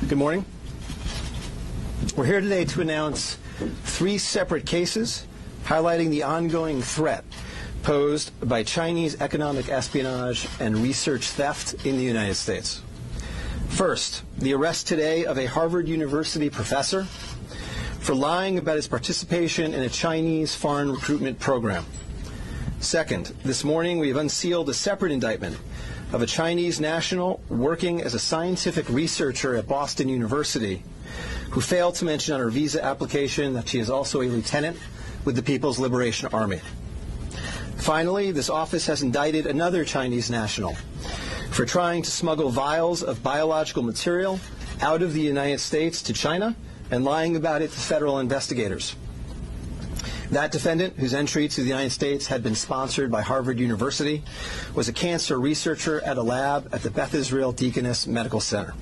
Good morning. We're here today to announce 3 separate cases highlighting the ongoing threat posed by Chinese economic espionage and research theft in the United States. First, the arrest today of a Harvard University professor for lying about his participation in a Chinese foreign recruitment program. Second, this morning we have unsealed a separate indictment of a Chinese national working as a scientific researcher at Boston University who failed to mention on her visa application that she is also a lieutenant with the People's Liberation Army. Finally, this office has indicted another Chinese national for trying to smuggle vials of biological material out of the United States to China and lying about it to federal investigators. That defendant, whose entry to the United States had been sponsored by Harvard University, was a cancer researcher at a lab at the Beth Israel Deaconess Medical Center.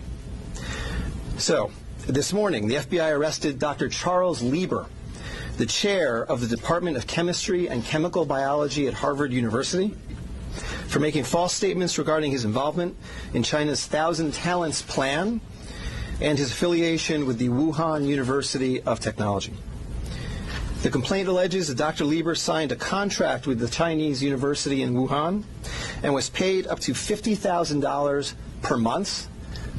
So, this morning, the FBI arrested Dr. Charles Lieber, the chair of the Department of Chemistry and Chemical Biology at Harvard University, for making false statements regarding his involvement in China's Thousand Talents Plan and his affiliation with the Wuhan University of Technology. The complaint alleges that Dr. Lieber signed a contract with the Chinese university in Wuhan and was paid up to $50,000 per month,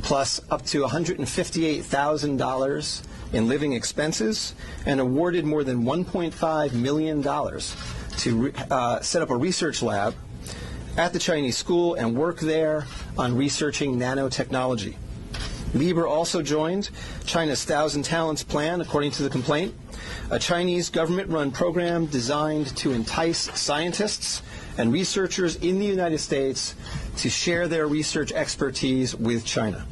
plus up to $158,000 in living expenses, and awarded more than $1.5 million to set up a research lab at the Chinese school and work there on researching nanotechnology. Lieber also joined China's Thousand Talents Plan, according to the complaint, a Chinese government-run program designed to entice scientists and researchers in the United States to share their research expertise with China.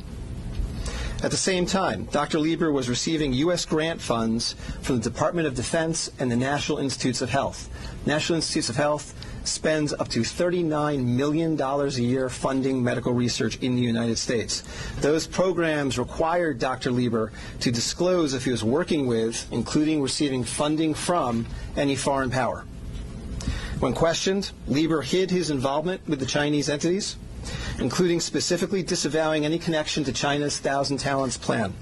At the same time, Dr. Lieber was receiving U.S. grant funds from the Department of Defense and the National Institutes of Health. National Institutes of Health spends up to $39 million a year funding medical research in the United States. Those programs required Dr. Lieber to disclose if he was working with, including receiving funding from, any foreign power. When questioned, Lieber hid his involvement with the Chinese entities, including specifically disavowing any connection to China's Thousand Talents Plan.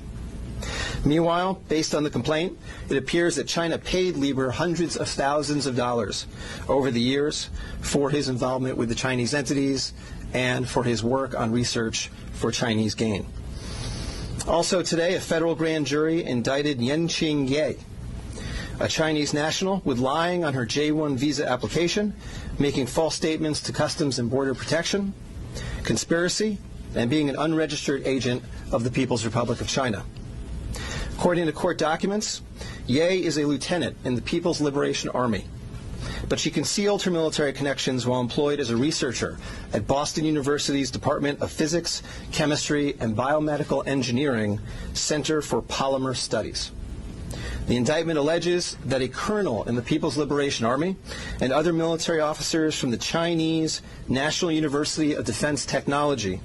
Meanwhile, based on the complaint, it appears that China paid Lieber hundreds of thousands of dollars over the years for his involvement with the Chinese entities and for his work on research for Chinese gain. Also today, a federal grand jury indicted Yanqing Ye, a Chinese national, with lying on her J-1 visa application, making false statements to Customs and Border Protection, conspiracy, and being an unregistered agent of the People's Republic of China. According to court documents, Ye is a lieutenant in the People's Liberation Army, but she concealed her military connections while employed as a researcher at Boston University's Department of Physics, Chemistry, and Biomedical Engineering Center for Polymer Studies. The indictment alleges that a colonel in the People's Liberation Army and other military officers from the Chinese National University of Defense Technology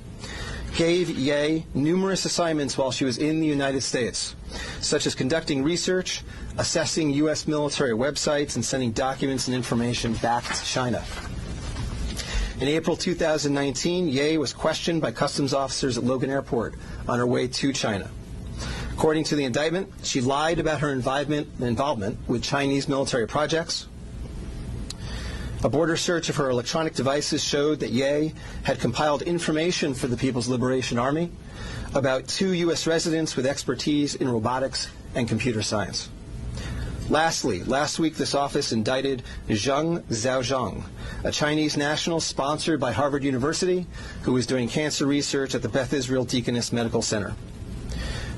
gave Ye numerous assignments while she was in the United States, such as conducting research, assessing U.S. military websites, and sending documents and information back to China. In April 2019, Ye was questioned by customs officers at Logan Airport on her way to China. According to the indictment, she lied about her involvement with Chinese military projects. A border search of her electronic devices showed that Ye had compiled information for the People's Liberation Army about 2 U.S. residents with expertise in robotics and computer science. Lastly, last week this office indicted Zheng Xiaozhong, a Chinese national sponsored by Harvard University who was doing cancer research at the Beth Israel Deaconess Medical Center.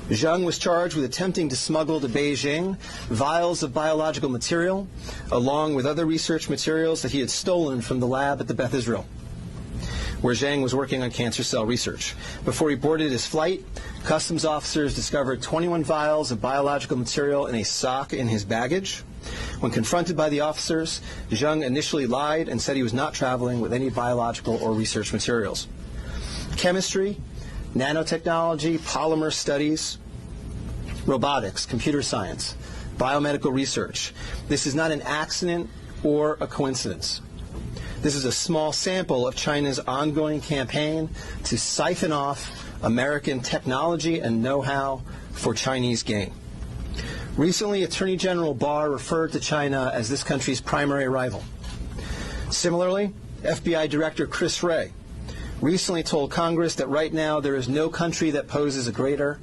Zheng was charged with attempting to smuggle to Beijing vials of biological material, along with other research materials that he had stolen from the lab at the Beth Israel, where Zheng was working on cancer cell research. Before he boarded his flight, customs officers discovered 21 vials of biological material in a sock in his baggage. When confronted by the officers, Zheng initially lied and said he was not traveling with any biological or research materials. Chemistry, nanotechnology, polymer studies, robotics, computer science, biomedical research. This is not an accident or a coincidence. This is a small sample of China's ongoing campaign to siphon off American technology and know-how for Chinese gain. Recently, Attorney General Barr referred to China as this country's primary rival. Similarly, FBI Director Chris Wray recently told Congress that right now there is no country that poses a greater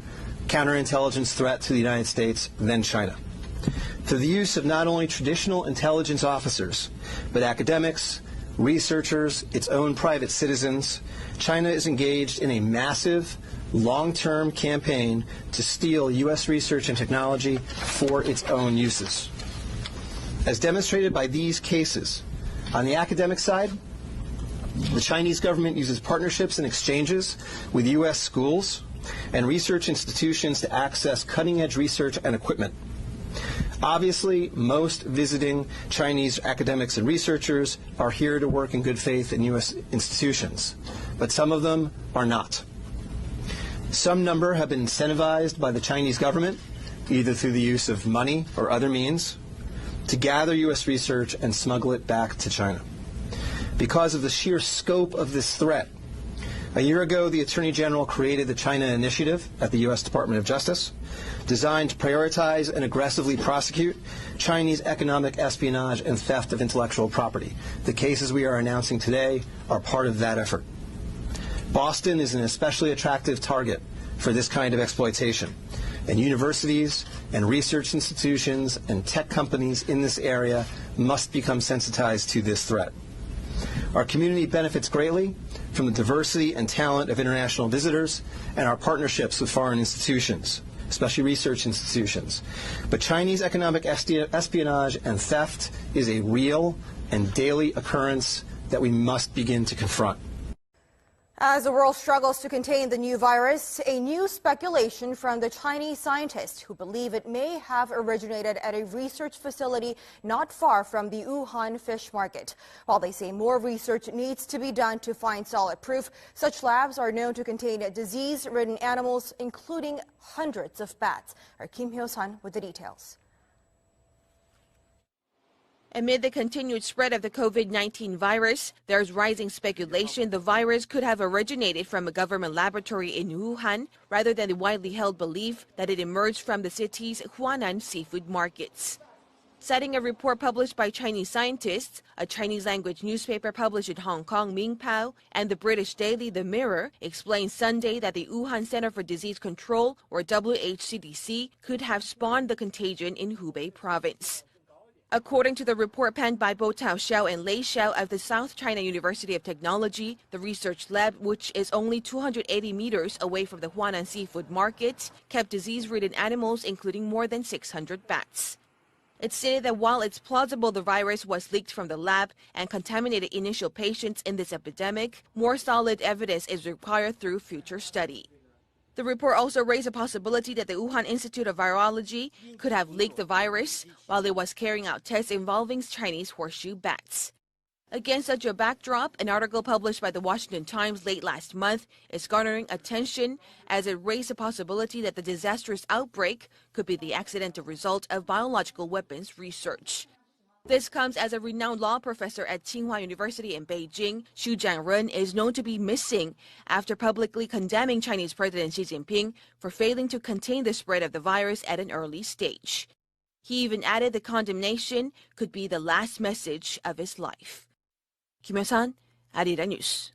counterintelligence threat to the United States than China. Through the use of not only traditional intelligence officers, but academics, researchers, its own private citizens, China is engaged in a massive, long-term campaign to steal U.S. research and technology for its own uses. As demonstrated by these cases, on the academic side, the Chinese government uses partnerships and exchanges with U.S. schools and research institutions to access cutting-edge research and equipment. Obviously, most visiting Chinese academics and researchers are here to work in good faith in U.S. institutions, but some of them are not. Some number have been incentivized by the Chinese government, either through the use of money or other means, to gather U.S. research and smuggle it back to China. Because of the sheer scope of this threat, a year ago, the Attorney General created the China Initiative at the U.S. Department of Justice, designed to prioritize and aggressively prosecute Chinese economic espionage and theft of intellectual property. The cases we are announcing today are part of that effort. Boston is an especially attractive target for this kind of exploitation, and universities and research institutions and tech companies in this area must become sensitized to this threat. Our community benefits greatly from the diversity and talent of international visitors and our partnerships with foreign institutions, especially research institutions. But Chinese economic espionage and theft is a real and daily occurrence that we must begin to confront. As the world struggles to contain the new virus, a new speculation from the Chinese scientists who believe it may have originated at a research facility not far from the Wuhan fish market. While they say more research needs to be done to find solid proof, such labs are known to contain disease-ridden animals, including hundreds of bats. Our Kim Hyo-sun with the details. Amid the continued spread of the COVID-19 virus, there's rising speculation the virus could have originated from a government laboratory in Wuhan, rather than the widely held belief that it emerged from the city's Huanan seafood markets. Citing a report published by Chinese scientists, a Chinese-language newspaper published in Hong Kong, Mingpao, and the British daily The Mirror, explained Sunday that the Wuhan Center for Disease Control, or WHCDC, could have spawned the contagion in Hubei province. According to the report penned by Bo Tao-xiao and Lei Xiao of the South China University of Technology, the research lab, which is only 280 meters away from the Huanan seafood market, kept disease-ridden animals, including more than 600 bats. It stated that while it's plausible the virus was leaked from the lab and contaminated initial patients in this epidemic, more solid evidence is required through future study. The report also raised a possibility that the Wuhan Institute of Virology could have leaked the virus while it was carrying out tests involving Chinese horseshoe bats. Against such a backdrop, an article published by the Washington Times late last month is garnering attention as it raised the possibility that the disastrous outbreak could be the accidental result of biological weapons research. This comes as a renowned law professor at Tsinghua University in Beijing, Xu Jiangren, is known to be missing after publicly condemning Chinese President Xi Jinping for failing to contain the spread of the virus at an early stage. He even added the condemnation could be the last message of his life. Kim Hyo-sun, Arirang News.